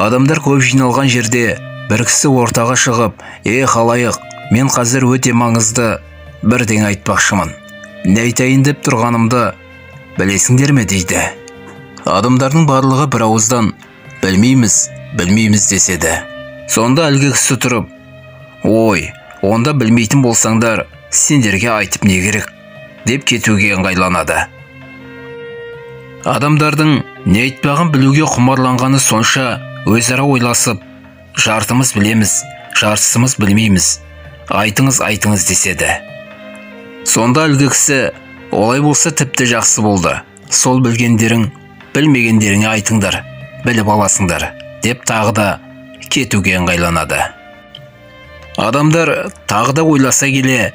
Адамдар көп жиналған жерде бір кісі ортаға шығып, халайық, мен қазір өте маңызды бірдеңе айтпақшымын. Не айтайын деп тұрғанымды білесіңдер ме дейді. Адамдардың барлығы бір ауыздан білмейміз деседі. Сонда әлгі кісі тұрып, ой, онда білмейтін болсаңдар, сендерге айтып не керек деп кетуге ыңғайланады. Адамдардың не айтпағын білуге құмарланғаны сонша өзара ойласып, жартымыз білеміз, жартысымыз білмейміз, айтыңыз деседі. Сонда әлгі кісі, олай болса тіпті жақсы болды. Сол білгендерің, білмегендеріңе айтыңдар, біліп аласыңдар, деп тағы да кетуге ыңғайланады. Адамдар тағы да ойласа келе,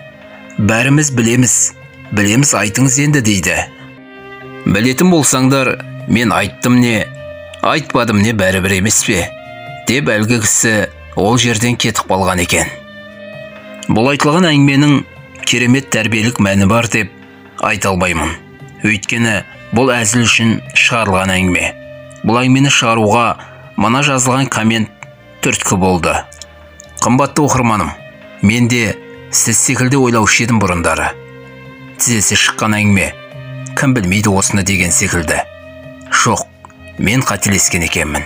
бәріміз білеміз айтыңыз енді дейді. Білетін болсаңдар, мен айттым не, айтпадым не бәрібір емес пе? Деп әлгі кісі ол жерден кетіп қалған екен. Бұл айтылған әңгіменің керемет тәрбиелік мәні бар деп айта алмаймын. Өйткені бұл әзіл үшін шығарылған әңгіме. Бұл әңгімені шығаруға мына жазылған коммент түрткі болды. Қымбатты оқырманым, мен де сіз секілді ойлаушы едім бұрындары. Тізесі шыққан әңгіме, кім білмейді осыны деген секілді. Жоқ, мен қателескен екенмін.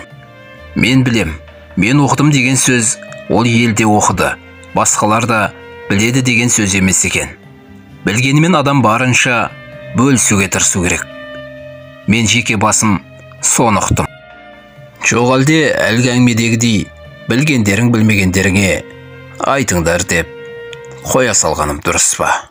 Мен білем, мен оқыдым деген сөз ол елде оқыды, басқалар да біледі деген сөз емес екен. Білгенімен адам барынша бөлісуге тырысу керек. Мен жеке басым соны ұқтым. Жоқ әлде әлгі әңгімедегідей білгендерің білмегендеріңе айтыңдар деп қоя салғаным дұрыс па?